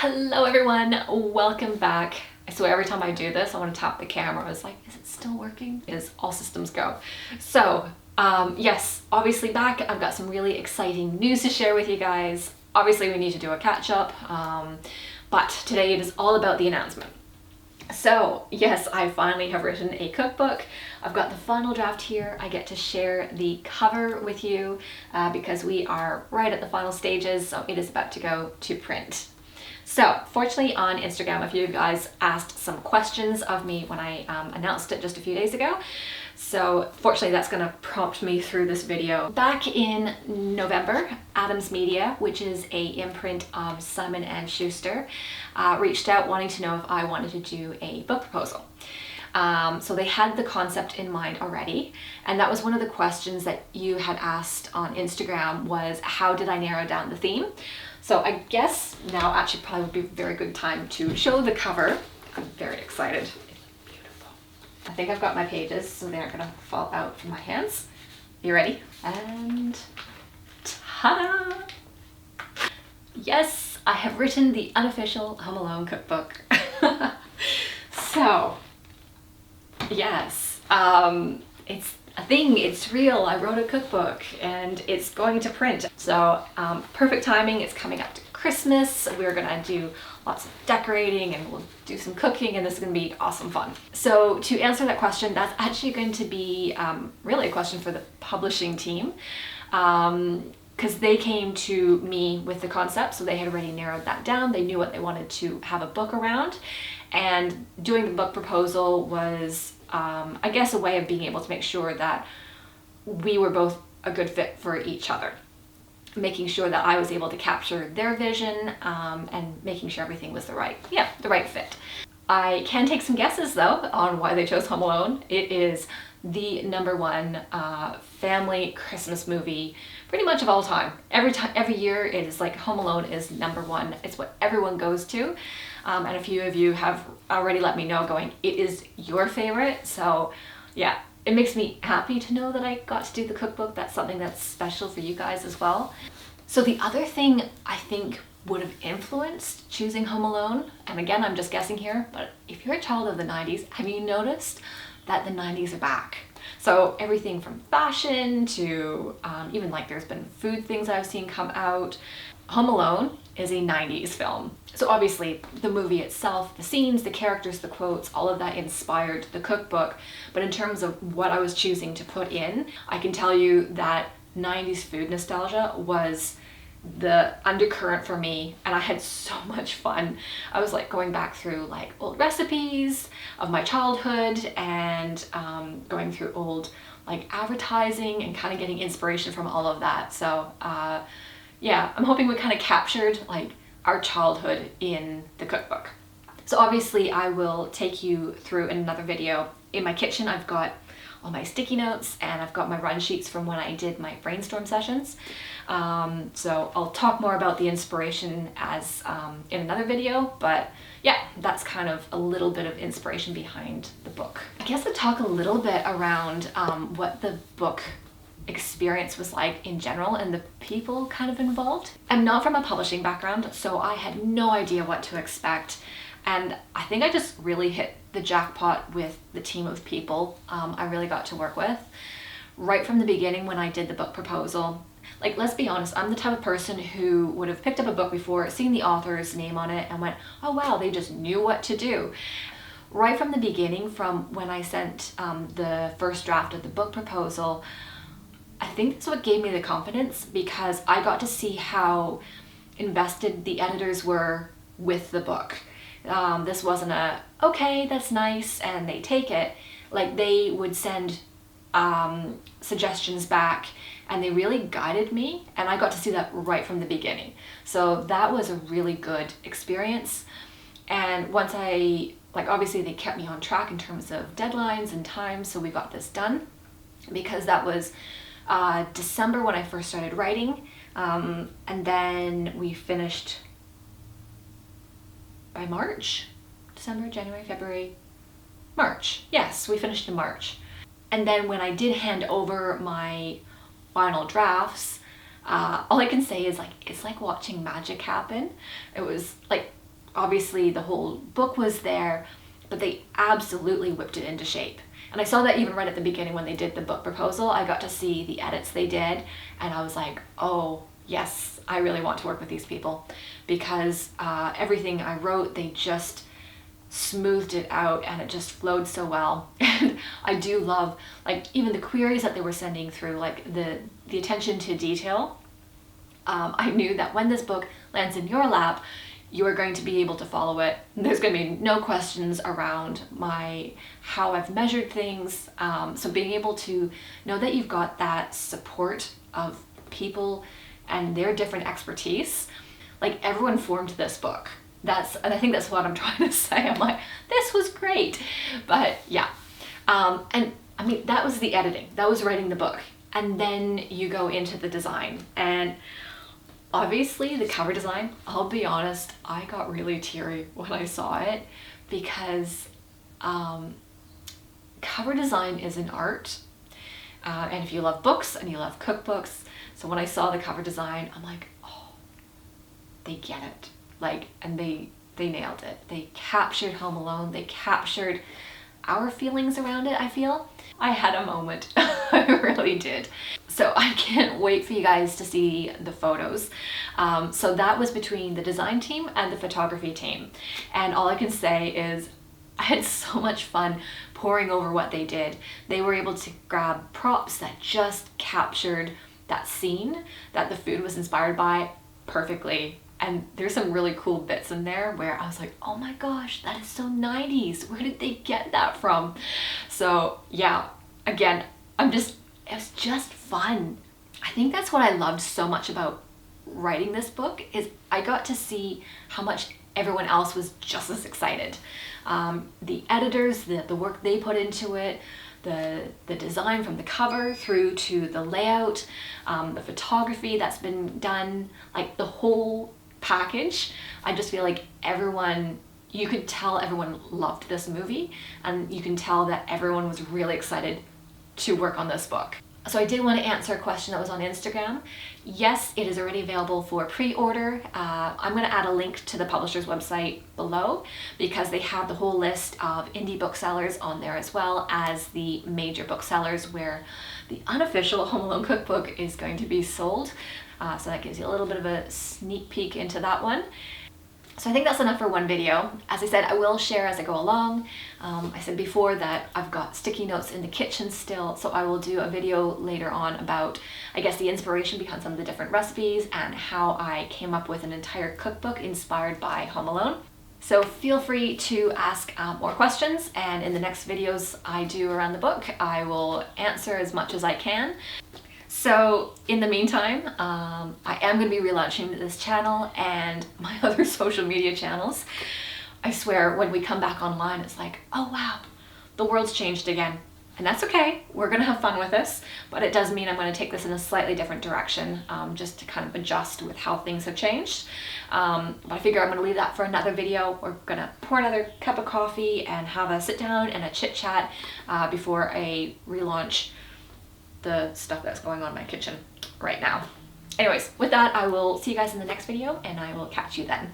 Hello everyone, welcome back. So every time I do this, I want to tap the camera. I was like, is it still working? Is all systems go? So yes, obviously back. I've got some really exciting news to share with you guys. Obviously we need to do a catch up, but today it is all about the announcement. So yes, I finally have written a cookbook. I've got the final draft here. I get to share the cover with you because we are right at the final stages, so it is about to go to print. So fortunately on Instagram, a few of you guys asked some questions of me when I announced it just a few days ago. So fortunately that's going to prompt me through this video. Back in November, Adams Media, which is a imprint of Simon & Schuster, reached out wanting to know if I wanted to do a book proposal. So they had the concept in mind already, and that was one of the questions that you had asked on Instagram was, how did I narrow down the theme? So I guess now actually probably would be a very good time to show the cover. I'm very excited. It's beautiful. I think I've got my pages so they aren't gonna fall out from my hands. You ready? And ta-da! Yes, I have written the unofficial Home Alone cookbook. So, yes, it's a thing, it's real. I wrote a cookbook and it's going to print. So perfect timing, it's coming up to Christmas. We're gonna do lots of decorating and we'll do some cooking, and this is gonna be awesome fun. So to answer that question, that's actually going to be really a question for the publishing team. Because they came to me with the concept, so they had already narrowed that down. They knew what they wanted to have a book around, and doing the book proposal was, I guess, a way of being able to make sure that we were both a good fit for each other, making sure that I was able to capture their vision and making sure everything was the right fit. I can take some guesses though on why they chose Home Alone. It is the #1 family Christmas movie pretty much of all time. Every year it is like Home Alone is #1. It's what everyone goes to. And a few of you have already let me know going, it is your favorite. So yeah, it makes me happy to know that I got to do the cookbook. That's something that's special for you guys as well. So the other thing I think would have influenced choosing Home Alone, and again, I'm just guessing here, but if you're a child of the 90s, have you noticed that the 90s are back? So everything from fashion to even like there's been food things I've seen come out. Home Alone is a 90s film. So obviously the movie itself, the scenes, the characters, the quotes, all of that inspired the cookbook. But in terms of what I was choosing to put in, I can tell you that 90s food nostalgia was the undercurrent for me, and I had so much fun. I was like going back through like old recipes of my childhood and going through old like advertising and kind of getting inspiration from all of that. So yeah, I'm hoping we kind of captured like our childhood in the cookbook. So obviously I will take you through in another video. In my kitchen I've got all my sticky notes and I've got my run sheets from when I did my brainstorm sessions. So I'll talk more about the inspiration as in another video, but yeah, that's kind of a little bit of inspiration behind the book. I guess I'll talk a little bit around what the book experience was like in general and the people kind of involved. I'm not from a publishing background, so I had no idea what to expect. And I think I just really hit the jackpot with the team of people I really got to work with. Right from the beginning when I did the book proposal, like let's be honest, I'm the type of person who would have picked up a book before, seen the author's name on it and went, oh wow, they just knew what to do. Right from the beginning, from when I sent the first draft of the book proposal, I think that's what gave me the confidence, because I got to see how invested the editors were with the book. This wasn't a, okay, that's nice, and they take it. Like they would send suggestions back and they really guided me, and I got to see that right from the beginning. So that was a really good experience. And once obviously they kept me on track in terms of deadlines and time, so we got this done, because that was December when I first started writing, and then we finished by March. December, January, February, March. Yes, we finished in March. And then when I did hand over my final drafts, all I can say is like, it's like watching magic happen. It was like obviously the whole book was there, but they absolutely whipped it into shape. And I saw that even right at the beginning when they did the book proposal. I got to see the edits they did, and I was like, oh yes, I really want to work with these people, because everything I wrote, they just smoothed it out and it just flowed so well. And I do love, like, even the queries that they were sending through, like the attention to detail. I knew that when this book lands in your lap, you are going to be able to follow it. There's going to be no questions around how I've measured things. So being able to know that you've got that support of people and their different expertise, like, everyone formed this book. And I think that's what I'm trying to say. I'm like, this was great. But yeah. And I mean, that was the editing. That was writing the book. And then you go into the design. And obviously the cover design, I'll be honest, I got really teary when I saw it, because cover design is an art. And if you love books and you love cookbooks, so when I saw the cover design, I'm like, oh, they get it. Like, and they nailed it. They captured Home Alone. They captured our feelings around it, I feel. I had a moment. I really did. So I can't wait for you guys to see the photos. So that was between the design team and the photography team. And all I can say is I had so much fun poring over what they did. They were able to grab props that just captured that scene that the food was inspired by perfectly. And there's some really cool bits in there where I was like, oh my gosh, that is so 90s. Where did they get that from? So yeah, again, it was just fun. I think that's what I loved so much about writing this book, is I got to see how much everyone else was just as excited. The editors, the work they put into it, the design from the cover through to the layout, the photography that's been done, like the whole package. I just feel like you could tell everyone loved this movie, and you can tell that everyone was really excited to work on this book. So I did want to answer a question that was on Instagram. Yes, it is already available for pre-order. I'm going to add a link to the publisher's website below, because they have the whole list of indie booksellers on there, as well as the major booksellers where the unofficial Home Alone cookbook is going to be sold. So that gives you a little bit of a sneak peek into that one. So I think that's enough for one video. As I said, I will share as I go along. I said before that I've got sticky notes in the kitchen still, so I will do a video later on about, I guess, the inspiration behind some of the different recipes and how I came up with an entire cookbook inspired by Home Alone. So feel free to ask more questions, and in the next videos I do around the book, I will answer as much as I can. So in the meantime, I am going to be relaunching this channel and my other social media channels. I swear, when we come back online, it's like, oh wow, the world's changed again. And that's okay, we're going to have fun with this, but it does mean I'm going to take this in a slightly different direction, just to kind of adjust with how things have changed. But I figure I'm going to leave that for another video. We're going to pour another cup of coffee and have a sit down and a chit chat before I relaunch the stuff that's going on in my kitchen right now. Anyways, with that, I will see you guys in the next video, and I will catch you then.